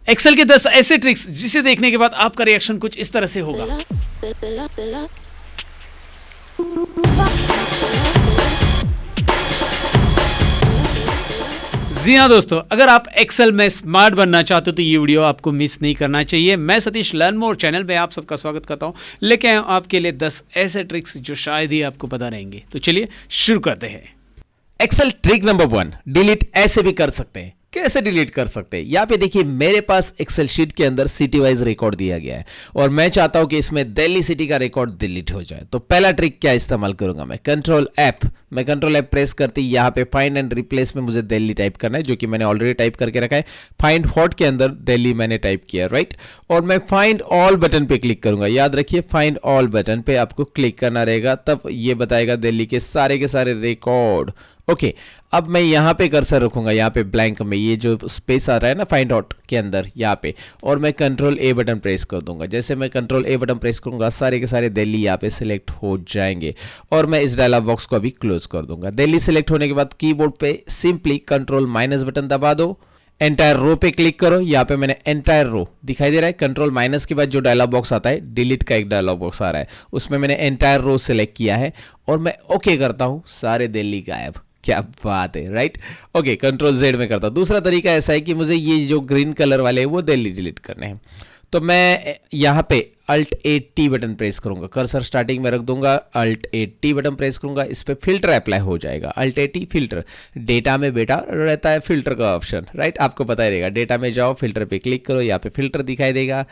Excel के 10 ऐसे tricks जिसे देखने के बाद आपका रिएक्शन कुछ इस तरह से होगा। जी हाँ दोस्तों, अगर आप एक्सेल में स्मार्ट बनना चाहते हो तो ये वीडियो आपको मिस नहीं करना चाहिए। मैं सतीश लर्न मोर चैनल पे आप सबका स्वागत करता हूँ। लेके आया हूँ आपके लिए 10 ऐसे ट्रिक्स जो शायद ही आपको पता रहेंगे। तो चलिए शुरू करते हैं। एक्सेल ट्रिक नंबर 1, डिलीट ऐसे भी कर सकते हैं। कैसे डिलीट कर सकते हैं? यहाँ पे देखिए, मेरे पास एक्सेल शीट के अंदर सिटी वाइज रिकॉर्ड दिया गया है और मैं चाहता हूं कि इसमें दिल्ली सिटी का रिकॉर्ड डिलीट हो जाए। तो पहला ट्रिक क्या इस्तेमाल करूंगा मैं? कंट्रोल F प्रेस करते ही यहाँ पे फाइंड एंड रिप्लेस में मुझे दिल्ली टाइप करना है, जो कि मैंने ऑलरेडी टाइप करके रखा है। फाइंड हॉट के अंदर दिल्ली मैंने टाइप किया, राइट। और मैं फाइंड ऑल बटन पे क्लिक करूंगा। याद रखिए, फाइंड ऑल बटन पे आपको क्लिक करना रहेगा, तब ये बताएगा दिल्ली के सारे रिकॉर्ड। ओके, अब मैं यहाँ पे कर्सर रखूंगा, यहाँ पे ब्लैंक में ये जो स्पेस आ रहा है ना फाइंड आउट के अंदर यहाँ पे, और मैं कंट्रोल A बटन प्रेस कर दूंगा। जैसे मैं कंट्रोल A बटन प्रेस करूंगा, सारे के सारे दिल्ली यहाँ पे सिलेक्ट हो जाएंगे और मैं इस डायलॉग बॉक्स को अभी क्लोज कर दूंगा। दिल्ली सिलेक्ट होने के बाद कीबोर्ड पे सिंपली कंट्रोल माइनस बटन दबा दो, एंटायर रो पे क्लिक करो। यहाँ पे मैंने एंटायर रो दिखाई दे रहा है। कंट्रोल माइनस के बाद जो डायलॉग बॉक्स आता है, डिलीट का एक डायलॉग बॉक्स आ रहा है, उसमें मैंने एंटायर रो सिलेक्ट किया है और मैं ओके करता हूं, सारे दिल्ली गायब। क्या बात है, राइट। ओके, कंट्रोल Z में करता हूं। दूसरा तरीका ऐसा है कि मुझे ये जो ग्रीन कलर वाले हैं वो दिल्ली डिलीट करने हैं, तो मैं यहाँ पे Alt A T button press करूंगा, कर्सर स्टार्टिंग में रख दूंगा, Alt A T button press करूंगा, इस पे फिल्टर अप्लाई हो जाएगा। Alt A T filter, data में बेटा रहता है फिल्टर का ऑप्शन, राइट, आपको पता ही रहेगा। डेटा में जाओ, फिल्टर पे क्लिक करो, यहाँ पे फिल्टर दिखाई देगा।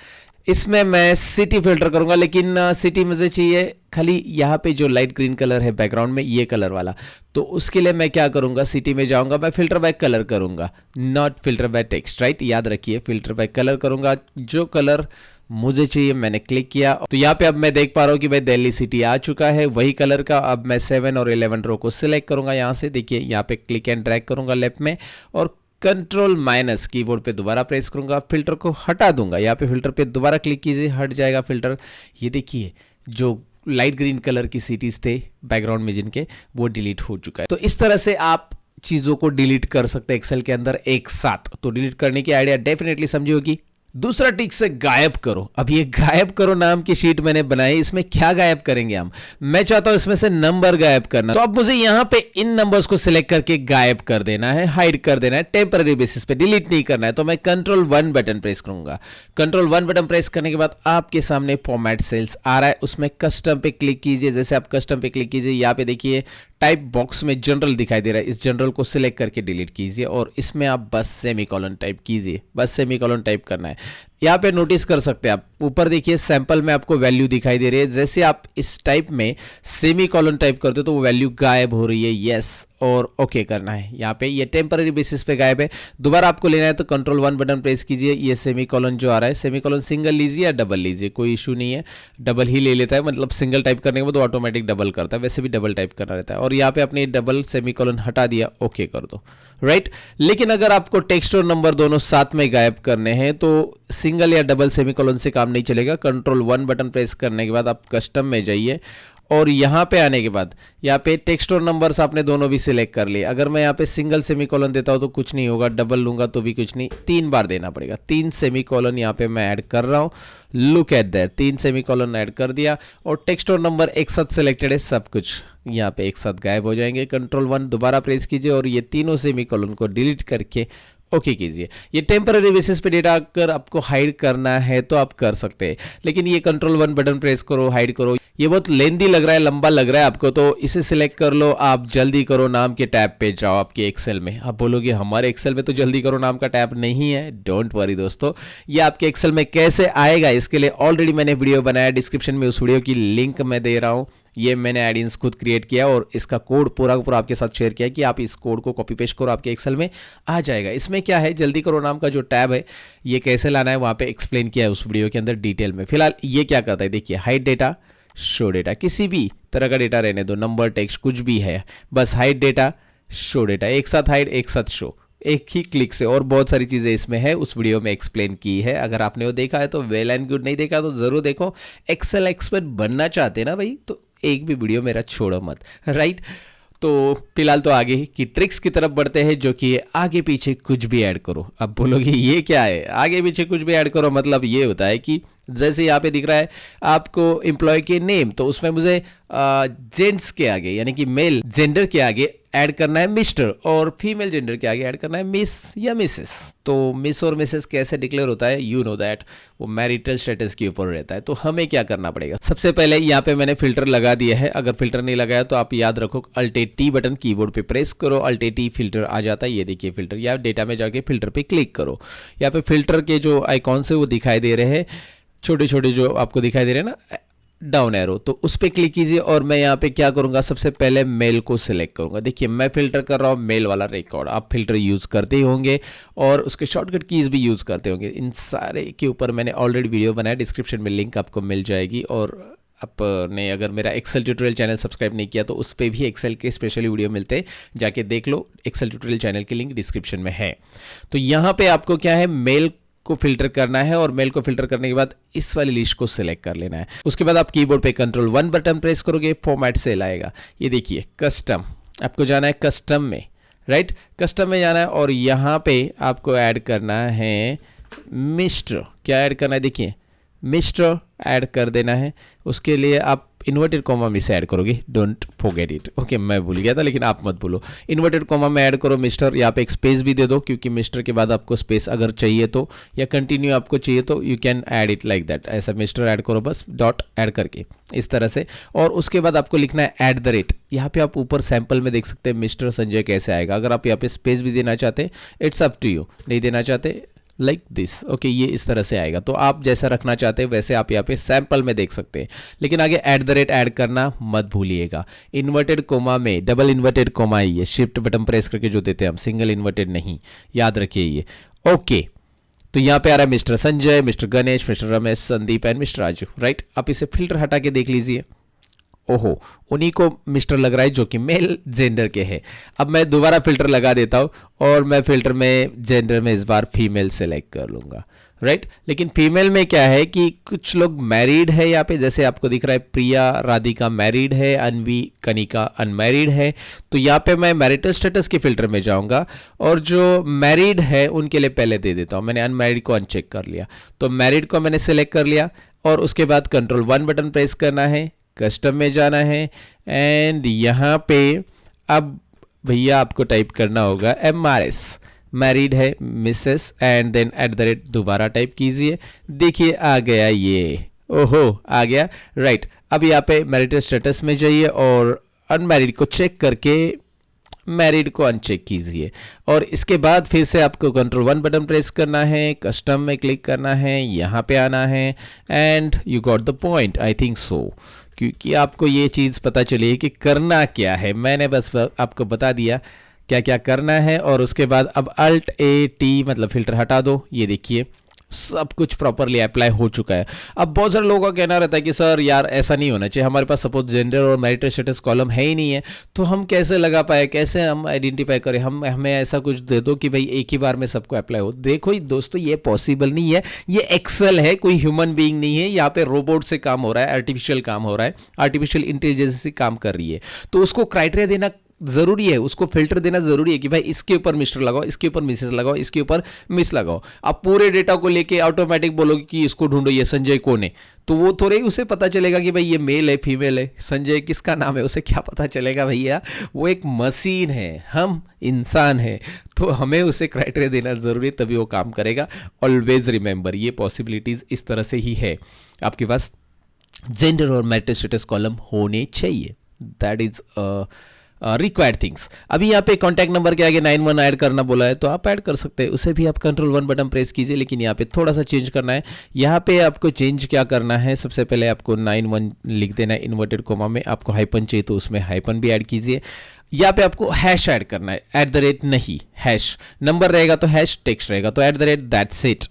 इसमें मैं सिटी फिल्टर करूंगा, लेकिन सिटी मुझे चाहिए खाली यहाँ पे जो लाइट ग्रीन कलर है बैकग्राउंड में, ये कलर वाला। तो उसके लिए मैं क्या करूंगा, सिटी में जाऊंगा, मैं फिल्टर बाय कलर करूंगा, not filter by text, right. याद रखिए, फिल्टर बाय कलर करूंगा, जो कलर मुझे चाहिए मैंने क्लिक किया। तो यहाँ पे अब मैं देख पा रहा हूँ कि भाई दिल्ली सिटी आ चुका है वही कलर का। अब मैं 7 और 11 रो को सिलेक्ट करूंगा, यहाँ से देखिए, यहाँ पे क्लिक एंड ड्रैग करूंगा लेफ्ट में और कंट्रोल माइनस कीबोर्ड पे दोबारा प्रेस करूंगा, फिल्टर को हटा दूंगा। यहाँ पे फिल्टर पे दोबारा क्लिक कीजिए, हट जाएगा फिल्टर। ये देखिए, जो लाइट ग्रीन कलर की सिटीज थे बैकग्राउंड में जिनके, वो डिलीट हो चुका है। तो इस तरह से आप चीजों को डिलीट कर सकते हैं एक्सेल के अंदर एक साथ। तो डिलीट करने की आइडिया डेफिनेटली समझी होगी। दूसरा ट्रिक से गायब करो। अब ये गायब करो नाम की शीट मैंने बनाई, इसमें क्या गायब करेंगे हम? मैं चाहता हूं इसमें से नंबर गायब करना। तो अब मुझे यहां पे इन नंबर्स को सिलेक्ट करके गायब कर देना है, हाइड कर देना है, टेम्पररी बेसिस पे, डिलीट नहीं करना है। तो मैं कंट्रोल 1 बटन प्रेस करूंगा। कंट्रोल 1 बटन प्रेस करने के बाद आपके सामने फॉर्मेट सेल्स आ रहा है, उसमें कस्टम पे क्लिक कीजिए। जैसे आप कस्टम पे क्लिक कीजिए, यहाँ पे देखिए टाइप बॉक्स में जनरल दिखाई दे रहा है, इस जनरल को सिलेक्ट करके डिलीट कीजिए और इसमें आप बस सेमीकोलन टाइप कीजिए। बस सेमीकोलन टाइप करना है। यहाँ पे नोटिस कर सकते हैं आप, ऊपर देखिए सैंपल में आपको वैल्यू दिखाई दे रही है। जैसे आप इस टाइप में सेमीकोलन टाइप करते हो तो वो वैल्यू गायब हो रही है। यस और ओके करना है। यहाँ पे ये टेम्पररी बेसिस पे गायब है। दोबारा आपको लेना है तो कंट्रोल 1 बटन प्रेस कीजिए। ये सेमीकोलन जो आ रहा है, सेमीकोलन सिंगल लीजिए या डबल लीजिए, कोई इशू नहीं है। डबल ही ले लेता है, मतलब सिंगल टाइप करने के बाद ऑटोमेटिक डबल करता है, वैसे भी डबल टाइप करना रहता है। और यहाँ पे आपने डबल सेमीकोलन हटा दिया, ओके कर दो, राइट। लेकिन अगर आपको टेक्स्ट और नंबर दोनों साथ में गायब करने हैं तो सिंगल या डबल सेमीकोलन से काम नहीं चलेगा। कंट्रोल 1 बटन प्रेस करने के बाद आप कस्टम में जाइए और यहाँ पे आने के बाद यहाँ पे टेक्स्ट और नंबर्स आपने दोनों भी सिलेक्ट कर लिए। अगर मैं यहाँ पे सिंगल सेमीकोलन देता हूँ तो कुछ नहीं होगा, डबल लूंगा तो भी कुछ नहीं, 3 बार देना पड़ेगा। 3 सेमीकोलन यहाँ पे मैं ऐड कर रहा हूँ। Look at that, 3 semicolon add कर दिया और टेक्स्ट और नंबर एक साथ सिलेक्टेड है, सब कुछ यहाँ पे एक साथ गायब हो जाएंगे। कंट्रोल 1 दोबारा प्रेस कीजिए और ये तीनों सेमीकोलन को डिलीट करके ओके कीजिए। ये टेम्पररी बेसिस पे डेटा अगर आपको हाइड करना है तो आप कर सकते हैं, लेकिन ये कंट्रोल 1 बटन प्रेस करो, हाइड करो, ये बहुत लेंदी लग रहा है, लंबा लग रहा है आपको, तो इसे सिलेक्ट कर लो। आप जल्दी करो नाम के टैब पे जाओ आपके एक्सेल में। आप बोलोगे हमारे एक्सेल में तो जल्दी करो नाम का टैब नहीं है। डोंट वरी दोस्तों, ये आपके एक्सेल में कैसे आएगा इसके लिए ऑलरेडी मैंने वीडियो बनाया, डिस्क्रिप्शन में उस वीडियो की लिंक मैं दे रहा हूँ। ये मैंने एडिंस खुद क्रिएट किया और इसका कोड पूरा पूरा आपके साथ शेयर किया कि आप इस कोड को कॉपी पेस्ट करो, आपके एक्सेल में आ जाएगा। इसमें क्या है, जल्दी करो नाम का जो टैब है ये कैसे लाना है वहाँ पे एक्सप्लेन किया है उस वीडियो के अंदर डिटेल में। फिलहाल ये क्या करता है, देखिए, हाइड डेटा, शो डेटा, किसी भी तरह का डेटा रहने दो, नंबर, टेक्स्ट, कुछ भी है, बस हाइड डेटा, शो डेटा, एक साथ हाइड एक साथ शो, एक ही क्लिक से। और बहुत सारी चीज़ें इसमें है, उस वीडियो में एक्सप्लेन की है। अगर आपने वो देखा है तो वेल एंड गुड, नहीं देखा तो ज़रूर देखो। एक्सेल एक्सपर्ट बनना चाहते हैं ना भाई, तो एक भी वीडियो मेरा छोड़ो मत, राइट। तो फिलहाल तो आगे की ट्रिक्स की तरफ बढ़ते हैं, जो कि आगे पीछे कुछ भी ऐड करो। अब बोलोगे ये क्या है, आगे पीछे कुछ भी ऐड करो, मतलब ये होता है कि जैसे यहाँ पे दिख रहा है आपको एम्प्लॉय के नेम, तो उसमें मुझे जेंट्स के आगे यानी कि मेल जेंडर के आगे ऐड करना है मिस्टर, और फीमेल जेंडर के आगे ऐड करना है मिस या मिसेस। तो मिस और मिसेस कैसे डिक्लेयर होता है, यू नो दैट, वो मैरिटल स्टेटस के ऊपर रहता है। तो हमें क्या करना पड़ेगा, सबसे पहले यहाँ पे मैंने फिल्टर लगा दिया है। अगर फिल्टर नहीं लगाया तो आप याद रखो Alt+T बटन कीबोर्ड पे प्रेस करो, Alt+T फिल्टर आ जाता है। ये देखिए फिल्टर, या डेटा में जाके फिल्टर पे क्लिक करो। यहाँ पे फिल्टर के जो आइकॉन्स है वो दिखाई दे रहे हैं, छोटे छोटे जो आपको दिखाई दे रहे हैं ना, डाउन एरो, तो उस पर क्लिक कीजिए। और मैं यहाँ पे क्या करूँगा, सबसे पहले मेल को सिलेक्ट करूँगा। देखिए मैं फिल्टर कर रहा हूँ मेल वाला रिकॉर्ड, आप फिल्टर यूज़ करते ही होंगे और उसके शॉर्टकट कीज़ भी यूज़ करते होंगे। इन सारे के ऊपर मैंने ऑलरेडी वीडियो बनाया, डिस्क्रिप्शन में लिंक आपको मिल जाएगी। और आपने अगर मेरा एक्सेल ट्यूटोरियल चैनल सब्सक्राइब नहीं किया तो उस पर भी एक्सेल के स्पेशली वीडियो मिलते हैं, जाके देख लो। एक्सेल ट्यूटोरियल चैनल की लिंक डिस्क्रिप्शन में है। तो यहाँ पे आपको क्या है, मेल को फिल्टर करना है, और मेल को फिल्टर करने के बाद इस वाली लिस्ट को सिलेक्ट कर लेना है। उसके बाद आप कीबोर्ड पे Ctrl+1 बटन प्रेस करोगे, फॉर्मेट सेल आएगा। ये देखिए कस्टम, आपको जाना है कस्टम में, राइट, कस्टम में जाना है और यहाँ पे आपको ऐड करना है मिस्टर। क्या ऐड करना है, देखिए मिस्टर ऐड कर देना है। उसके लिए आप इन्वर्टेड कॉमा में से ऐड करोगे, डोंट फॉरगेट इट। ओके, मैं भूल गया था लेकिन आप मत भूलो, इन्वर्टेड कॉमा में ऐड करो मिस्टर। यहाँ पे एक स्पेस भी दे दो, क्योंकि मिस्टर के बाद आपको स्पेस अगर चाहिए तो, या कंटिन्यू आपको चाहिए तो you can add it like that. ऐसा मिस्टर ऐड करो बस, डॉट ऐड करके इस तरह से। और उसके बाद आपको लिखना है @ यहाँ पे आप ऊपर सैंपल में देख सकते हैं मिस्टर संजय कैसे आएगा। अगर आप यहाँ पे स्पेस भी देना चाहते हैं, इट्स अप टू यू, नहीं देना चाहते लाइक दिस, ओके, ये इस तरह से आएगा। तो आप जैसा रखना चाहते हैं वैसे आप यहाँ पे सैंपल में देख सकते हैं, लेकिन आगे @ ऐड करना मत भूलिएगा। इन्वर्टेड कोमा में डबल इन्वर्टेड कोमा है, ये शिफ्ट बटन प्रेस करके जो देते हैं हम, सिंगल इन्वर्टेड नहीं, याद रखिए ये। ओके, तो यहाँ पे आ रहा है mister Sanjay, mister Ganesh, mister Ramesh, Sandeep and mister Raju, right. आप इसे फिल्टर हटा के देख लीजिए, ओहो, उन्हीं को मिस्टर लग रहा है जो कि मेल जेंडर के हैं। अब मैं दोबारा फिल्टर लगा देता हूँ और मैं फिल्टर में जेंडर में इस बार फीमेल सेलेक्ट कर लूँगा, राइट। लेकिन फीमेल में क्या है कि कुछ लोग मैरिड है यहाँ पे, जैसे आपको दिख रहा है प्रिया राधिका मैरिड है, अनवी कनिका अनमैरिड है। तो यहाँ पे मैं मैरिटल स्टेटस के फिल्टर में जाऊँगा और जो मैरिड है उनके लिए पहले दे देता हूँ। मैंने अनमैरिड को अनचेक कर लिया, तो मैरिड को मैंने सेलेक्ट कर लिया और उसके बाद Ctrl+1 बटन प्रेस करना है, कस्टम में जाना है एंड यहाँ पे अब भैया आपको टाइप करना होगा MRS, मैरिड है मिसेस, एंड देन @ दोबारा टाइप कीजिए। देखिए आ गया ये, ओहो आ गया, राइट। अब यहाँ पे मैरिटल स्टेटस में जाइए और अनमैरिड को चेक करके मैरिड को अनचेक कीजिए और इसके बाद फिर से आपको Ctrl+1 बटन प्रेस करना है, कस्टम में क्लिक करना है, यहाँ पे आना है and you got the point, I think so, क्योंकि आपको ये चीज़ पता चली कि करना क्या है। मैंने बस आपको बता दिया क्या क्या करना है और उसके बाद अब Alt+T मतलब फिल्टर हटा दो। ये देखिए सब कुछ प्रॉपरली अप्लाई हो चुका है। अब बहुत सारे लोगों का कहना रहता है कि सर यार ऐसा नहीं होना चाहिए, हमारे पास सपोज जेंडर और मैरिटल स्टेटस कॉलम है ही नहीं है, तो हम कैसे लगा पाए, कैसे हम आइडेंटिफाई करें, हमें ऐसा कुछ दे दो कि भाई एक ही बार में सबको अप्लाई हो। देखो दोस्तों ये पॉसिबल नहीं है, ये एक्सेल है, कोई ह्यूमन बीइंग नहीं है। यहाँ पे रोबोट से काम हो रहा है, आर्टिफिशियल काम हो रहा है, आर्टिफिशियल इंटेलिजेंस से काम कर रही है, तो उसको क्राइटेरिया देना जरूरी है, उसको फिल्टर देना जरूरी है कि भाई इसके ऊपर मिस्टर लगाओ, इसके ऊपर मिसेस लगाओ, इसके ऊपर मिस लगाओ। आप पूरे डेटा को लेके ऑटोमेटिक बोलोगे कि इसको ढूंढो ये संजय कौन है, तो वो थोड़े ही उसे पता चलेगा कि भाई ये मेल है फीमेल है, संजय किसका नाम है, उसे क्या पता चलेगा भैया, वो एक मशीन है, हम इंसान है, तो हमें उसे क्राइटेरिया देना जरूरी है, तभी वो काम करेगा। ऑलवेज रिमेंबर ये पॉसिबिलिटीज इस तरह से ही है, आपके पास जेंडर और मैरिटल स्टेटस कॉलम होने चाहिए, दैट इज रिक्वायर्ड थिंग्स। अभी यहाँ पे कॉन्टैक्ट नंबर के आगे 91 ऐड करना बोला है, तो आप ऐड कर सकते हैं, उसे भी आप Ctrl+1 बटन प्रेस कीजिए, लेकिन यहाँ पे थोड़ा सा चेंज करना है। यहाँ पे आपको चेंज क्या करना है, सबसे पहले आपको 91 लिख देना है इन्वर्टेड कोमा में, आपको हाइपन चाहिए तो उसमें हाइपन भी ऐड कीजिए। यहाँ पे आपको हैश ऐड करना है, @ नहीं हैश, नंबर रहेगा तो हैश, टेक्स्ट रहेगा तो @ that's it,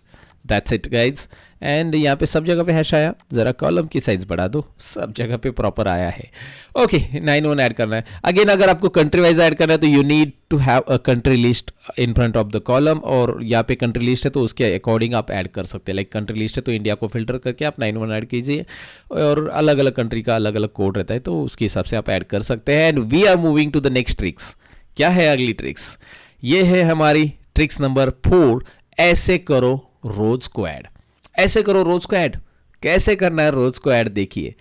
that's it guys. And यहाँ पे सब जगह पे हैश आया, ज़रा कॉलम की साइज बढ़ा दो, सब जगह पे प्रॉपर आया है। ओके 9 1 ऐड करना है। अगेन अगर आपको कंट्री वाइज ऐड करना है तो you need to have a country list in front of the column, और यहाँ पे कंट्री लिस्ट है तो उसके अकॉर्डिंग आप ऐड कर सकते हैं। लाइक कंट्री लिस्ट है तो इंडिया को फिल्टर करके आप 9 1 ऐड कीजिए, और अलग अलग कंट्री का अलग अलग कोड रहता है तो उसके हिसाब से आप ऐड कर सकते हैं। And we are moving to the next tricks. क्या है अगली ट्रिक्स? ये है हमारी ट्रिक्स नंबर 4, ऐसे करो रोज को ऐड। ऐसे करो रोज को ऐड, कैसे करना है रोज को ऐड देखिए।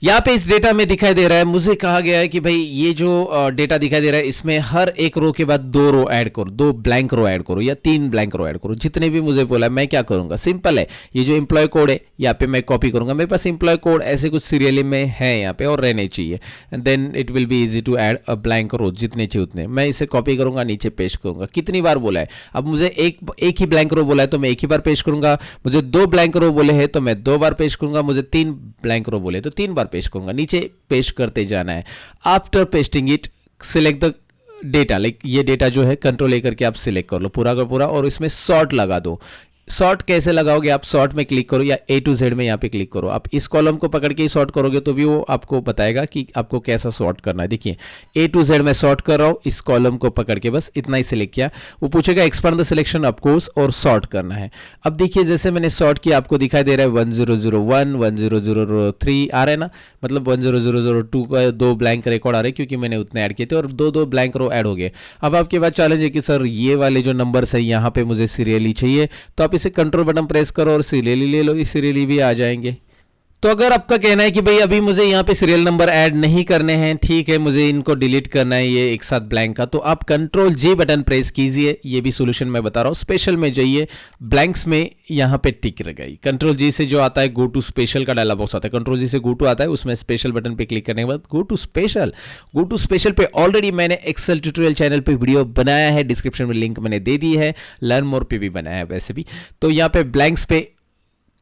यहाँ पे इस डेटा में दिखाई दे रहा है, मुझे कहा गया है कि भाई ये जो डेटा दिखाई दे रहा है इसमें हर एक रो के बाद 2 रो ऐड करो, 2 ब्लैंक रो ऐड करो या 3 ब्लैंक रो ऐड करो, जितने भी मुझे बोला है। मैं क्या करूंगा, सिंपल है, ये जो एम्प्लॉय कोड है यहाँ पे मैं कॉपी करूंगा। मेरे पास एम्प्लॉय कोड ऐसे कुछ सीरियली में है यहाँ पे और रहने चाहिए, and then it will be easy to add a blank row, जितने चाहिए उतने। मैं इसे कॉपी करूंगा, नीचे पेस्ट करूंगा। कितनी बार बोला है, अब मुझे एक ही ब्लैंक रो बोला है तो मैं एक ही बार पेस्ट करूंगा, मुझे 2 ब्लैंक रो बोले हैं तो मैं 2 बार पेस्ट करूंगा, मुझे 3 ब्लैंक रो बोले तो 3 बार पेस्ट करूंगा। नीचे पेस्ट करते जाना है। After pasting it select the data, like ये डेटा जो है कंट्रोल लेकर के आप सिलेक्ट कर लो पूरा का पूरा, और इसमें सॉर्ट लगा दो। सॉर्ट कैसे लगाओगे, आप सॉर्ट में क्लिक करो या A to Z में यहाँ पे क्लिक करो। आप इस कॉलम को पकड़ के ही सॉर्ट करोगे तो भी वो आपको बताएगा कि आपको कैसा सॉर्ट करना है। देखिए A to Z में सॉर्ट कर रहा हूँ, इस कॉलम को पकड़ के बस इतना ही सिलेक्ट किया। वो पूछेगा expand the selection of course और सॉर्ट करना है। अब देखिए जैसे मैंने सॉर्ट किया आपको दिखाई दे रहा है 1001 1003 आ रहा है ना, मतलब 10002 का 2 ब्लैंक रिकॉर्ड आ रहे हैं क्योंकि मैंने उतने ऐड किए थे, और 2 ब्लैंक रो ऐड हो गए। अब आपके पास चैलेंज है कि सर ये वाले जो नंबर्स है यहाँ पे मुझे सीरियली चाहिए, तो आप इसे कंट्रोल बटन प्रेस करो और सीरियली ले लो, इस सीरियली भी आ जाएंगे। तो अगर आपका कहना है कि भाई अभी मुझे यहाँ पे सीरियल नंबर ऐड नहीं करने हैं, ठीक है, मुझे इनको डिलीट करना है ये एक साथ ब्लैंक का, तो आप कंट्रोल G बटन प्रेस कीजिए। ये भी सोल्यूशन मैं बता रहा हूँ। स्पेशल में जाइए, ब्लैंक्स में यहाँ पे टिक लगाई। कंट्रोल G से जो आता है गो टू स्पेशल का डायलॉग बॉक्स आता है, कंट्रोल G से गो टू आता है, उसमें स्पेशल बटन पे क्लिक करने के बाद गो टू स्पेशल पे ऑलरेडी मैंने एक्सेल ट्यूटोरियल चैनल पे वीडियो बनाया है, डिस्क्रिप्शन में लिंक मैंने दे दी है, लर्न मोर पे भी बनाया है वैसे भी। तो यहाँ पे ब्लैंक्स पे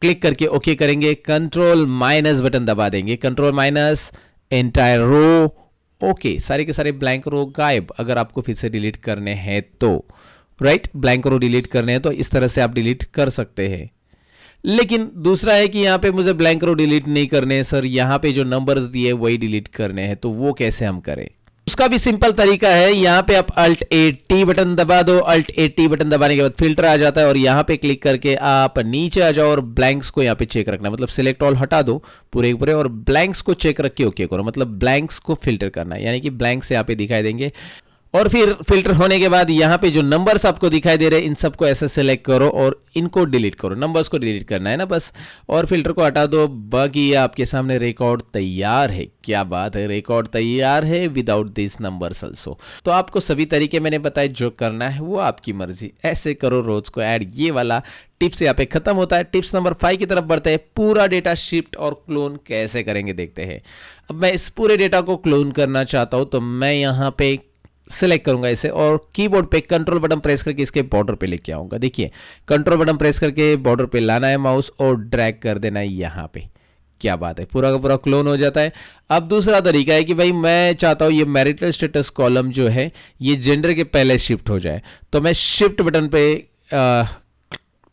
क्लिक करके ओके करेंगे, कंट्रोल माइनस बटन दबा देंगे, control minus entire row, okay, सारे के सारे ब्लैंक रो गायब। अगर आपको फिर से डिलीट करने हैं तो राइट, ब्लैंक रो डिलीट करने हैं तो इस तरह से आप डिलीट कर सकते हैं। लेकिन दूसरा है कि यहाँ पे मुझे ब्लैंक रो डिलीट नहीं करने हैं सर, यहाँ पे जो नंबर्स दिए वही डिलीट करने हैं, तो वो कैसे हम करें? उसका भी सिंपल तरीका है। यहाँ पे आप Alt A T बटन दबा दो, Alt A T बटन दबाने के बाद फिल्टर आ जाता है और यहाँ पे क्लिक करके आप नीचे आ जाओ और ब्लैंक्स को यहाँ पे चेक रखना, मतलब सिलेक्ट ऑल हटा दो पूरे पूरे और ब्लैंक्स को चेक रख के ओके करो, मतलब ब्लैंक्स को फिल्टर करना है, यानी कि ब्लैंक्स यहाँ पे दिखाई देंगे। और फिर फिल्टर होने के बाद यहाँ पे जो नंबर्स आपको दिखाई दे रहे हैं इन सबको ऐसे सेलेक्ट करो और इनको डिलीट करो, नंबर्स को डिलीट करना है ना बस, और फिल्टर को हटा दो। बाकी आपके सामने रिकॉर्ड तैयार है। क्या बात है, रिकॉर्ड तैयार है विदाउट दिस नंबर्स आल्सो। तो आपको सभी तरीके मैंने बताए, जो करना है वो आपकी मर्जी। ऐसे करो रोज को ऐड। ये वाला टिप्स यहाँ पे खत्म होता है। टिप्स नंबर 5 की तरफ बढ़ते हैं। पूरा डेटा शिफ्ट और क्लोन कैसे करेंगे देखते हैं। अब मैं इस पूरे डेटा को क्लोन करना चाहता हूं तो मैं यहाँ पे सेलेक्ट करूंगा इसे और कीबोर्ड पे कंट्रोल बटन प्रेस करके इसके बॉर्डर पे लेके आऊंगा। देखिए कंट्रोल बटन प्रेस करके बॉर्डर पे लाना है माउस और ड्रैग कर देना है यहाँ पे। क्या बात है, पूरा का पूरा क्लोन हो जाता है। अब दूसरा तरीका है कि भाई मैं चाहता हूँ ये मैरिटल स्टेटस कॉलम जो है ये जेंडर के पहले शिफ्ट हो जाए, तो मैं शिफ्ट बटन पे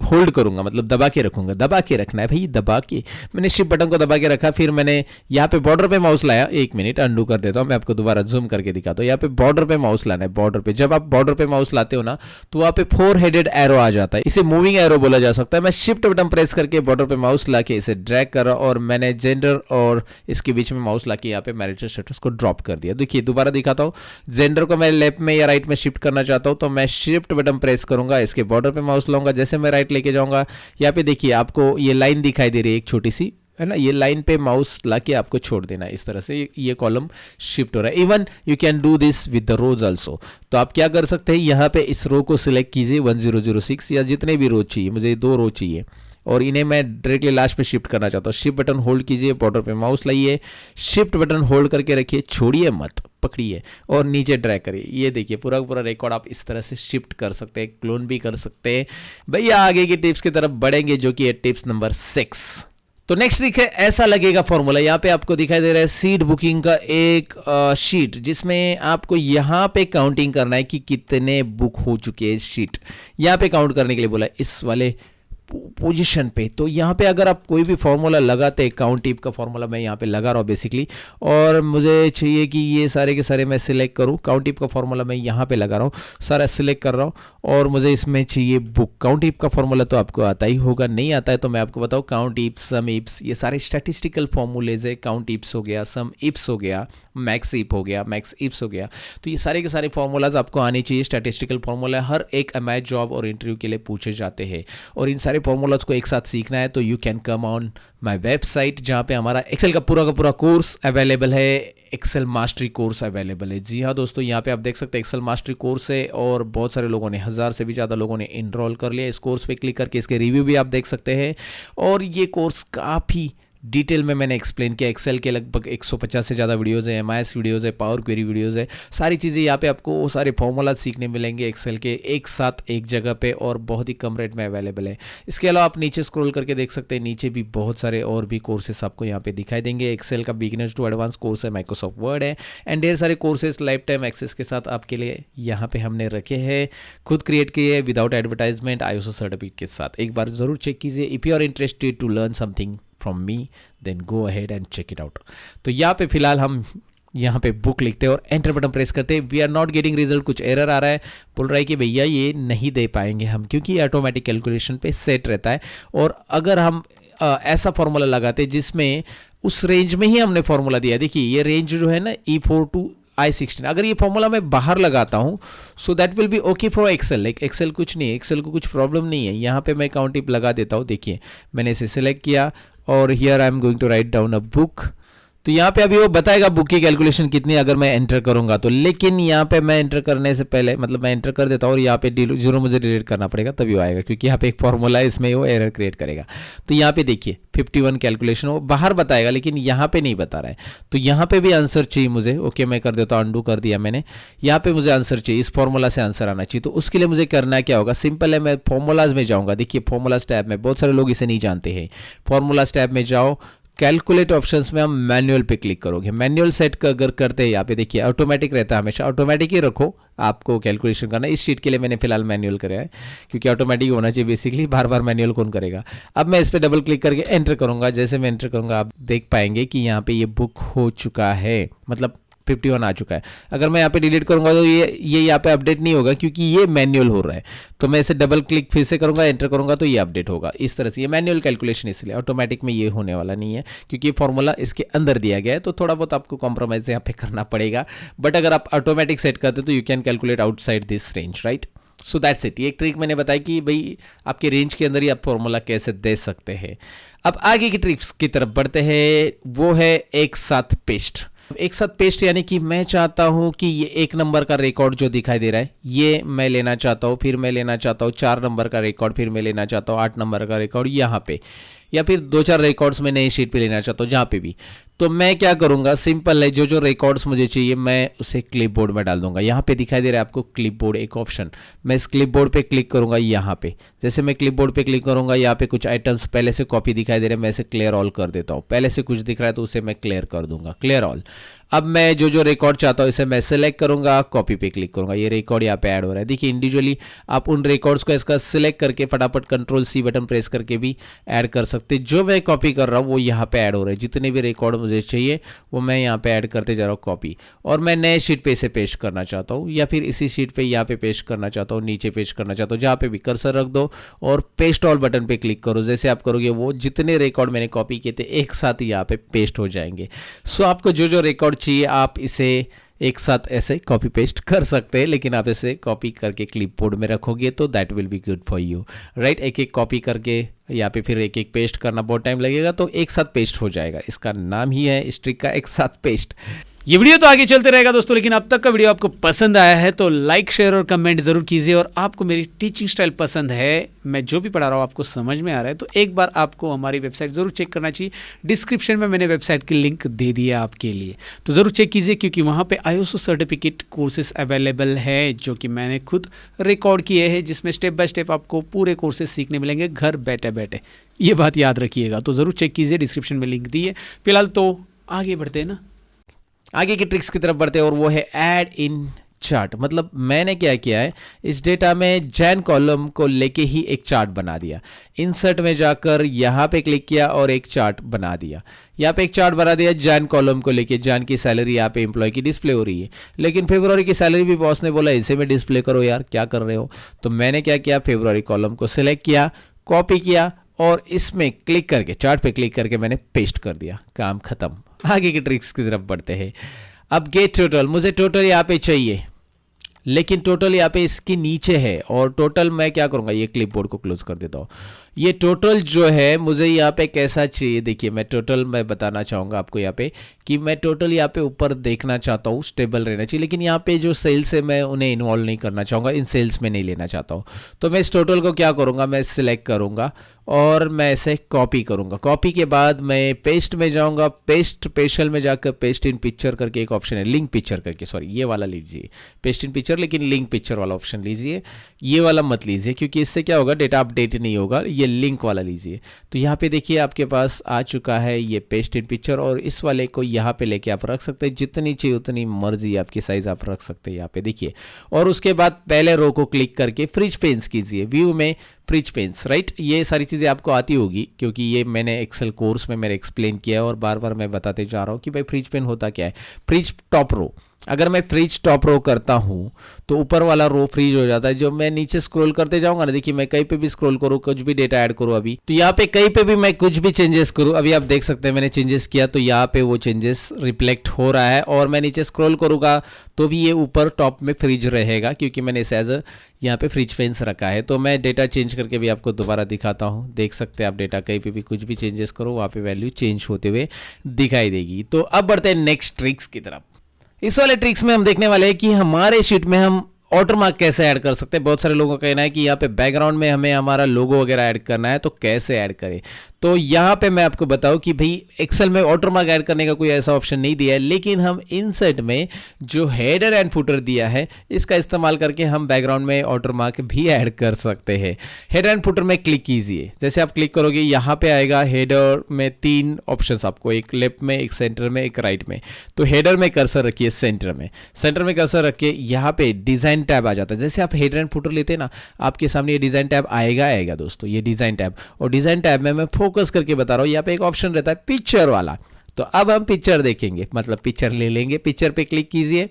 होल्ड करूंगा, मतलब दबा के रखूंगा। दबा के रखना है भाई, दबा के। मैंने शिफ्ट बटन को दबा के रखा, फिर मैंने यहाँ पे बॉर्डर पे माउस लाया। 1 मिनट अंडू कर देता हूँ, मैं आपको दोबारा जूम करके दिखाता हूँ। यहाँ पे बॉर्डर पे माउस लाना है। बॉर्डर पे जब आप बॉर्डर पे माउस लाते हो ना तो वहाँ पे 4 हेडेड एरो आ जाता है, इसे मूविंग एरो बोला जा सकता है। मैं शिफ्ट बटन प्रेस करके बॉर्डर पे माउस ला के इसे ड्रैग कर रहा और मैंने जेंडर और इसके बीच में माउस ला के यहाँ पे मैरिटल स्टेटस को ड्रॉप कर दिया। देखिए दोबारा दिखाता हूँ। जेंडर को मैं लेफ्ट में या राइट में शिफ्ट करना चाहता हूँ तो मैं शिफ्ट बटन प्रेस करूंगा, इसके बॉर्डर पे माउस लाऊंगा, जैसे मैं राइट लेके जाऊंगा यहाँ पे देखिए आपको ये लाइन दिखाई दे रही है एक छोटी सी, है ना। ये लाइन पे माउस लाके आपको छोड़ देना है। इस तरह से ये कॉलम शिफ्ट हो रहा है। Even you can do this with the rows also. तो आप क्या कर सकते हैं, यहाँ पे इस रो को सिलेक्ट कीजिए 1006 या जितने भी रो चाहिए, मुझे 2 रो चाहिए और इन्हें मैं डायरेक्टली लास्ट पे शिफ्ट करना चाहता हूँ। शिफ्ट बटन होल्ड कीजिए, बॉर्डर पे माउस लाइए, शिफ्ट बटन होल्ड करके रखिए, छोड़िए मत, पकड़िए और नीचे ड्रैग करिए। ये देखिए पूरा पूरा रिकॉर्ड आप इस तरह से शिफ्ट कर सकते हैं, क्लोन भी कर सकते हैं। भैया आगे की टिप्स की तरफ बढ़ेंगे जो कि है टिप्स नंबर 6। तो नेक्स्ट ट्रिक है, ऐसा लगेगा फॉर्मूला। यहाँ पे आपको दिखाई दे रहा है सीट बुकिंग का एक शीट, जिसमें आपको यहाँ पे काउंटिंग करना है कि कितने बुक हो चुके हैं शीट। यहाँ पे काउंट करने के लिए बोला है। इस वाले पोजीशन पे। तो यहाँ पे अगर आप कोई भी फॉर्मूला लगाते हैं, काउंट टिप का फॉर्मूला मैं यहाँ पे लगा रहा हूँ बेसिकली, और मुझे चाहिए कि ये सारे के सारे मैं सिलेक्ट करूँ। काउंट टिप का फॉर्मूला मैं यहाँ पे लगा रहा हूँ, सारा सिलेक्ट कर रहा हूँ, और मुझे इसमें चाहिए बुक। काउंट टिप का फॉर्मूला तो आपको आता ही होगा, नहीं आता है तो मैं आपको बताऊँ, काउंट इप्स, सम इप्स, ये सारे स्टैटिस्टिकल फॉर्मूलेज है। काउंट इप्स हो गया, सम इप्स हो गया, मैक्स इप हो गया, मैक्स इप्स हो गया। तो ये सारे के सारे फॉर्मूलाज आपको आने चाहिए। स्टैटिस्टिकल फॉर्मूला हर एक एमआई जॉब और इंटरव्यू के लिए पूछे जाते हैं, और इन सारे फॉर्मूलाज को एक साथ सीखना है तो you can come on my website, जहाँ पे हमारा एक्सेल का पूरा कोर्स अवेलेबल है। एक्सेल मास्टरी कोर्स अवेलेबल है। जी हाँ दोस्तों, यहाँ पे आप देख सकते हैं एक्सेल मास्टरी कोर्स है, और बहुत सारे लोगों ने, 1000 से भी ज़्यादा लोगों ने इनरोल कर लिया। इस कोर्स पे क्लिक करके इसके रिव्यू भी आप देख सकते हैं, और ये कोर्स काफ़ी डिटेल में मैंने एक्सप्लेन किया। एक्सेल के लगभग 150 से ज़्यादा वीडियोज़ है, एमआईएस वीडियोज़ है, पावर क्वेरी वीडियोज़ है, सारी चीज़ें यहाँ पे आपको वो सारे फॉर्मूला सीखने मिलेंगे एक्सेल के एक साथ एक जगह पे, और बहुत ही कम रेट में अवेलेबल है। इसके अलावा आप नीचे स्क्रॉल करके देख सकते हैं, नीचे भी बहुत सारे और भी कोर्सेस आपको यहाँ पे दिखाई देंगे। एक्सेल का बिगिनर्स टू एडवांस कोर्स है, माइक्रोसॉफ्ट वर्ड है, एंड ढेर सारे कोर्सेस लाइफ टाइम एक्सेस के साथ आपके लिए यहाँ पे हमने रखे हैं, खुद क्रिएट किए विदाउट एडवर्टाइजमेंट, आईएसओ सर्टिफिकेट के साथ। एक बार ज़रूर चेक कीजिए। If you are interested to learn something from me, then go ahead and check it out। तो यहाँ पे फिलहाल हम यहाँ पे बुक लिखते हैं और एंटर बटन प्रेस करते हैं। We are not getting result, कुछ एरर आ रहा है, बोल रहा है कि भैया ये नहीं दे पाएंगे हम, क्योंकि ये ऑटोमेटिक कैलकुलेशन पे सेट रहता है। और अगर हम ऐसा फॉर्मूला लगाते हैं जिसमें उस रेंज में ही हमने फॉर्मूला दिया, देखिए ये रेंज जो है ना E4 to I16, अगर ये फॉर्मूला मैं बाहर लगाता हूँ so that will be okay for Excel. Like Excel कुछ नहीं है, एक्सेल को कुछ प्रॉब्लम नहीं है। यहाँ पे मैं काउंट टिप लगा देता हूँ, देखिए मैंने इसे सिलेक्ट किया, और here I am going to write down a book. तो यहाँ पे अभी वो बताएगा बुक की कैलकुलेशन कितनी है अगर मैं एंटर करूंगा तो, लेकिन यहाँ पे मैं एंटर करने से पहले, मतलब मैं एंटर कर देता हूँ और यहाँ पे जीरो मुझे डिलीट करना पड़ेगा तभी वो आएगा, क्योंकि यहाँ पे एक फॉर्मूला है, इसमें वो एरर क्रिएट करेगा। तो यहाँ पे देखिए 51 कैलकुलेशन वो बाहर बताएगा, लेकिन यहाँ पे नहीं बता रहा है। तो यहाँ पे भी आंसर चाहिए मुझे। ओके, मैं कर देता हूँ, अंडू कर दिया मैंने। यहाँ पे मुझे आंसर चाहिए, इस फॉर्मूला से आंसर आना चाहिए। तो उसके लिए मुझे करना क्या होगा, सिंपल है, मैं फॉर्मूलाज में जाऊँगा। देखिए फॉर्मूलाज टैब में, बहुत सारे लोग इसे नहीं जानते हैं, फॉर्मूलाज टैब में जाओ, कैलकुलेट ऑप्शंस में हम मैनुअल पे क्लिक करोगे। मैनुअल सेट अगर करते हैं, यहाँ पे देखिए ऑटोमेटिक रहता है, हमेशा ऑटोमेटिक ही रखो, आपको कैलकुलेशन करना है। इस शीट के लिए मैंने फिलहाल मैनुअल कराया है, क्योंकि ऑटोमेटिक होना चाहिए बेसिकली, बार बार मैनुअल कौन करेगा। अब मैं इस पर डबल क्लिक करके एंटर करूंगा। जैसे मैं एंटर करूंगा आप देख पाएंगे कि यहाँ पे ये बुक हो चुका है, मतलब 51 आ चुका है। अगर मैं यहाँ पे डिलीट करूंगा तो ये यहाँ पे अपडेट नहीं होगा, क्योंकि ये मैनुअल हो रहा है। तो मैं इसे डबल क्लिक फिर से करूंगा, एंटर करूंगा तो ये अपडेट होगा। इस तरह से ये मैनुअल कैलकुलेशन, इसलिए ऑटोमेटिक में ये होने वाला नहीं है, क्योंकि ये फॉर्मूला इसके अंदर दिया गया है। तो थोड़ा बहुत आपको कॉम्प्रोमाइज यहाँ पे करना पड़ेगा, बट अगर आप ऑटोमेटिक सेट करते तो you can calculate outside this range, right. So that's it. ये एक ट्रिक मैंने बताई कि भाई आपके रेंज के अंदर ही आप फॉर्मूला कैसे दे सकते हैं। अब आगे की ट्रिक्स की तरफ बढ़ते हैं, वो है एक साथ पेस्ट। एक साथ पेस्ट यानी कि मैं चाहता हूं कि ये 1 नंबर का रिकॉर्ड जो दिखाई दे रहा है ये मैं लेना चाहता हूं, फिर मैं लेना चाहता हूं 4 नंबर का रिकॉर्ड, फिर मैं लेना चाहता हूं 8 नंबर का रिकॉर्ड यहाँ पे, या फिर 2-4 रिकॉर्ड्स में नई शीट पे लेना चाहता हूँ जहाँ पे भी। तो मैं क्या करूँगा, सिंपल है, जो जो रिकॉर्ड्स मुझे चाहिए मैं उसे क्लिपबोर्ड में डाल दूंगा। यहाँ पे दिखाई दे रहा है आपको क्लिपबोर्ड एक ऑप्शन, मैं इस क्लिपबोर्ड पे क्लिक करूँगा। यहाँ पे जैसे मैं क्लिपबोर्ड पे क्लिक करूँगा, यहाँ पे कुछ आइटम्स पहले से कॉपी दिखाई दे रहे हैं, मैं इसे क्लियर ऑल कर देता हूँ। पहले से कुछ दिख रहा है तो उसे मैं क्लियर कर दूंगा, क्लियर ऑल। अब मैं जो जो रिकॉर्ड चाहता हूँ इसे मैं सेलेक्ट करूंगा, कॉपी पे क्लिक करूंगा, ये रिकॉर्ड यहाँ पे ऐड हो रहा है। देखिए इंडिविजुअली आप उन रिकॉर्ड्स को इसका सिलेक्ट करके फटाफट Ctrl+C बटन प्रेस करके भी ऐड कर सकते हैं। जो मैं कॉपी कर रहा हूँ वो यहाँ पे ऐड हो रहा है, जितने भी रिकॉर्ड मुझे चाहिए वो मैं यहाँ पे ऐड करते जा रहा हूँ कॉपी। और मैं नए शीट पे इसे पेस्ट करना चाहता हूँ, या फिर इसी शीट पे यहाँ पे पेस्ट करना चाहता हूँ, नीचे पेस्ट करना चाहता हूँ, जहाँ पे भी कर्सर रख दो और पेस्ट ऑल बटन पे क्लिक करो। जैसे आप करोगे वो जितने रिकॉर्ड मैंने कॉपी किए थे एक साथ ही यहाँ पे पेस्ट हो जाएंगे। सो आपको जो जो रिकॉर्ड चाहिए आप इसे एक साथ ऐसे कॉपी पेस्ट कर सकते हैं, लेकिन आप इसे कॉपी करके क्लिपबोर्ड में रखोगे तो that will be good for you, right. एक एक कॉपी करके यहाँ पे फिर एक एक पेस्ट करना बहुत टाइम लगेगा, तो एक साथ पेस्ट हो जाएगा। इसका नाम ही है इस ट्रिक का एक साथ पेस्ट। ये वीडियो तो आगे चलते रहेगा दोस्तों, लेकिन अब तक का वीडियो आपको पसंद आया है तो लाइक शेयर और कमेंट जरूर कीजिए। और आपको मेरी टीचिंग स्टाइल पसंद है, मैं जो भी पढ़ा रहा हूँ आपको समझ में आ रहा है, तो एक बार आपको हमारी वेबसाइट ज़रूर चेक करना चाहिए। डिस्क्रिप्शन में मैंने वेबसाइट की लिंक दे दिया आपके लिए, तो ज़रूर चेक कीजिए, क्योंकि वहाँ पे ISO सर्टिफिकेट कोर्सेज अवेलेबल है जो कि मैंने खुद रिकॉर्ड किए हैं, जिसमें स्टेप बाय स्टेप आपको पूरे कोर्सेज सीखने मिलेंगे घर बैठे बैठे। ये बात याद रखिएगा, तो ज़रूर चेक कीजिए, डिस्क्रिप्शन में लिंक दी है। फिलहाल तो आगे बढ़ते हैं ना, आगे की ट्रिक्स की तरफ बढ़ते हैं, और वो है ऐड इन चार्ट, मतलब मैंने क्या किया है, इस डेटा में जैन कॉलम को लेके ही एक चार्ट बना दिया। इंसर्ट में जाकर यहाँ पे क्लिक किया और एक चार्ट बना दिया। यहाँ पे एक चार्ट बना दिया जैन कॉलम को लेके। जैन की सैलरी यहाँ पे एम्प्लॉय की डिस्प्ले हो रही है, लेकिन फरवरी की सैलरी भी बॉस ने बोला इसे में डिस्प्ले करो यार, क्या कर रहे हो। तो मैंने क्या किया, फरवरी कॉलम को सिलेक्ट किया, कॉपी किया और इसमें क्लिक करके, चार्ट पे क्लिक करके मैंने पेस्ट कर दिया। काम खत्म। आगे की ट्रिक्स की तरफ बढ़ते हैं। अब गेट टोटल, मुझे टोटल यहाँ पे चाहिए, लेकिन टोटल यहाँ पे इसके नीचे है। और टोटल मैं क्या करूँगा, ये क्लिपबोर्ड को क्लोज कर देता हूँ। ये टोटल जो है मुझे यहाँ पे कैसा चाहिए, देखिए मैं टोटल मैं बताना चाहूँगा आपको यहाँ पे कि मैं टोटल यहाँ पे ऊपर देखना चाहता हूँ, स्टेबल रहना चाहिए। लेकिन यहाँ पे जो सेल्स है मैं उन्हें इन्वॉल्व नहीं करना चाहूँगा, इन सेल्स में नहीं लेना चाहता हूँ। तो मैं इस टोटल को क्या करूँगा, मैं सिलेक्ट करूँगा और मैं इसे कॉपी करूँगा। कॉपी के बाद मैं पेस्ट में जाऊँगा, पेस्ट स्पेशल में जाकर पेस्ट इन पिक्चर करके एक ऑप्शन है, लिंक पिक्चर करके, सॉरी ये वाला लीजिए, पेस्ट इन पिक्चर, लेकिन लिंक पिक्चर वाला ऑप्शन लीजिए। ये वाला मत लीजिए क्योंकि इससे क्या होगा, डेटा अपडेट नहीं होगा। ये लिंक वाला लीजिए। तो यहाँ पे देखिए आपके पास आ चुका है ये पेस्ट इन पिक्चर, और इस वाले को यहाँ पे लेके आप रख सकते हैं, जितनी चाहिए उतनी मर्जी आपकी साइज आप रख सकते हैं यहाँ पे देखिए। और उसके बाद पहले रो को क्लिक करके फ्रिज पेन्स कीजिए, व्यू में फ्रिज पेन्स, राइट। ये सारी चीज़ें आपको आती होगी क्योंकि ये मैंने एक्सेल कोर्स में मैंने एक्सप्लेन किया है और बार बार मैं बताते जा रहा हूँ कि भाई फ्रिज पेन होता क्या है। फ्रिज टॉप रो, अगर मैं फ्रिज टॉप रो करता हूँ तो ऊपर वाला रो फ्रीज हो जाता है। जो मैं नीचे स्क्रॉल करते जाऊंगा ना, देखिए मैं कहीं पे भी स्क्रॉल करूँ, कुछ भी डेटा ऐड करूँ अभी, तो यहाँ पे कहीं पे भी मैं कुछ भी चेंजेस करूँ, अभी आप देख सकते हैं मैंने चेंजेस किया तो यहाँ पे वो चेंजेस रिफ्लेक्ट हो रहा है। और मैं नीचे स्क्रॉल करूँगा तो भी ये ऊपर टॉप में फ्रिज रहेगा क्योंकि मैंने इसे एज यहाँ पे फ्रिज पेन्स रखा है। तो मैं डेटा चेंज करके भी आपको दोबारा दिखाता हूँ, देख सकते हैं आप डेटा कहीं पे भी कुछ भी चेंजेस करो वहाँ पे वैल्यू चेंज होते हुए दिखाई देगी। तो अब बढ़ते हैं नेक्स्ट ट्रिक्स की तरफ। इस वाले ट्रिक्स में हम देखने वाले हैं कि हमारे शीट में हम वाटरमार्क कैसे ऐड कर सकते हैं। बहुत सारे लोगों का कहना है कि यहाँ पे बैकग्राउंड में हमें हमारा लोगो वगैरह ऐड करना है, तो कैसे ऐड करें। तो यहाँ पे मैं आपको बताऊं कि भाई एक्सेल में वाटरमार्क ऐड करने का कोई ऐसा ऑप्शन नहीं दिया है, लेकिन हम इनसर्ट में जो हेडर एंड फुटर दिया है इसका इस्तेमाल करके हम बैकग्राउंड में वाटरमार्क भी ऐड कर सकते हैं। हेडर एंड फुटर में क्लिक कीजिए, जैसे आप क्लिक करोगे यहाँ पे आएगा हेडर में 3 ऑप्शंस आपको, एक लेफ्ट में, एक सेंटर में, एक राइट में। तो हेडर में कर्सर रखिए सेंटर में, सेंटर में कर्सर रख के यहाँ पे डिजाइन टैब आ जाता है। जैसे आप हेडर एंड फुटर लेते हैं ना, आपके सामने ये डिजाइन टैब आएगा दोस्तों, ये डिजाइन टैब। और डिजाइन टैब में मैं फोकस करके बता रहा हूँ, यहाँ पे एक ऑप्शन रहता है पिक्चर वाला। तो अब हम पिक्चर देखेंगे, मतलब पिक्चर ले लेंगे। पिक्चर पे क्लिक कीजिए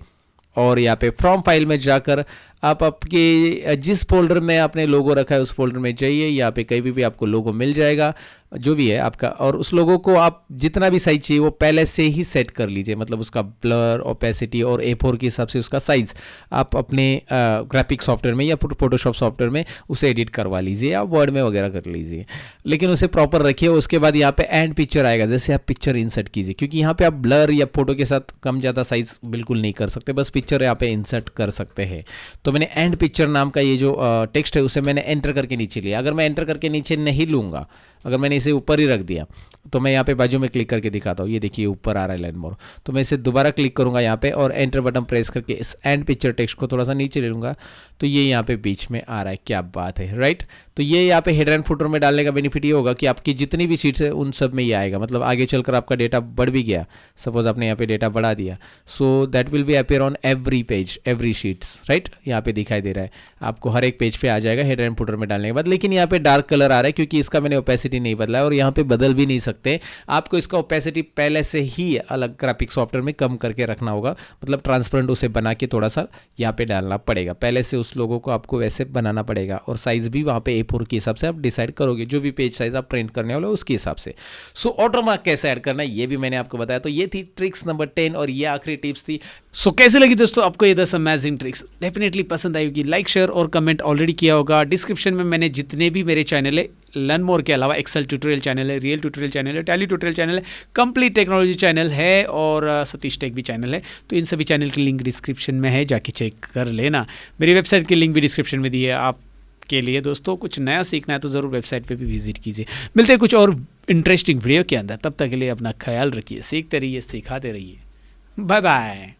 और यहाँ पे फ्रॉम फाइल में जाकर आप आपके जिस फोल्डर में आपने लोगो रखा है उस फोल्डर में जाइए। यहाँ पे कहीं भी आपको लोगो मिल जाएगा जो भी है आपका, और उस लोगो को आप जितना भी साइज चाहिए वो पहले से ही सेट कर लीजिए, मतलब उसका ब्लर, ओपेसिटी और A4 के हिसाब से उसका साइज आप अपने ग्राफिक सॉफ्टवेयर में या फोटोशॉप सॉफ्टवेयर में उसे एडिट करवा लीजिए या वर्ड में वगैरह कर लीजिए, लेकिन उसे प्रॉपर रखिए। उसके बाद यहाँ पे एंड पिक्चर आएगा, जैसे आप पिक्चर इंसर्ट कीजिए, क्योंकि यहाँ पे आप ब्लर या फोटो के साथ कम ज़्यादा साइज बिल्कुल नहीं कर सकते, बस पिक्चर यहाँ पे इंसर्ट कर सकते हैं। तो मैंने एंड पिक्चर नाम का ये जो टेक्स्ट है उसे मैंने एंटर करके नीचे लिया। अगर मैं एंटर करके नीचे नहीं लूँगा, अगर मैंने इसे ऊपर ही रख दिया, तो मैं यहाँ पे बाजू में क्लिक करके दिखाता हूँ, ये देखिए ऊपर आ रहा है लर्न मोर। तो मैं इसे दोबारा क्लिक करूँगा यहाँ पे और एंटर बटन प्रेस करके इस एंड पिक्चर टेक्स्ट को थोड़ा सा नीचे ले लूँगा, तो ये यहाँ पे बीच में आ रहा है। क्या बात है, राइट। तो ये यहाँ पे हेडर एंड फुटर में डालने का बेनिफिट ये होगा कि आपकी जितनी भी शीट्स है उन सब में ये आएगा, मतलब आगे चलकर आपका डेटा बढ़ भी गया, सपोज आपने यहाँ पे डेटा बढ़ा दिया, सो that will B appear on every page, every sheets, right. यहाँ पे दिखाई दे रहा है आपको, हर एक पेज पे आ जाएगा हेडर एंड फुटर में डालने के बाद। लेकिन यहाँ पे डार्क कलर आ रहा है क्योंकि इसका मैंने ओपेसिटी नहीं बदला है और यहाँ पे बदल भी नहीं सकते, आपको इसका ओपेसिटी पहले से ही अलग ग्राफिक सॉफ्टवेयर में कम करके रखना होगा, मतलब ट्रांसपेरेंट उसे बना के थोड़ा सा यहाँ पे डालना पड़ेगा, पहले से उस लोगों को आपको वैसे बनाना पड़ेगा। और साइज भी वहाँ पे A4 के हिसाब से आप डिसाइड करोगे, जो भी पेज साइज आप प्रिंट करने वाले हो उसके हिसाब से। सो वाटरमार्क कैसे ऐड करना है ये भी मैंने आपको बताया। तो ये थी ट्रिक्स नंबर 10 और ये आखिरी टिप्स थी। सो कैसे लगी दोस्तों आपको ये 10 अमेजिंग ट्रिक्स? डेफिनेटली पसंद आई होगी, लाइक शेयर और कमेंट ऑलरेडी किया होगा। डिस्क्रिप्शन में मैंने जितने भी मेरे चैनल है, लर्न मोर के अलावा एक्सेल ट्यूटोरियल चैनल है, रियल ट्यूटोरियल चैनल है, टैली ट्यूटोरियल चैनल है, कंप्लीट टेक्नोलॉजी चैनल है और सतीश टेक भी चैनल है, तो इन सभी चैनल की लिंक डिस्क्रिप्शन में है, जाके चेक कर लेना। मेरी वेबसाइट की लिंक भी डिस्क्रिप्शन में दी है आपके लिए। दोस्तों कुछ नया सीखना है तो ज़रूर वेबसाइट पे भी विजिट कीजिए। मिलते हैं कुछ और इंटरेस्टिंग वीडियो के अंदर, तब तक के लिए अपना ख्याल रखिए, सीखते रहिए, सिखाते रहिए। Bye bye.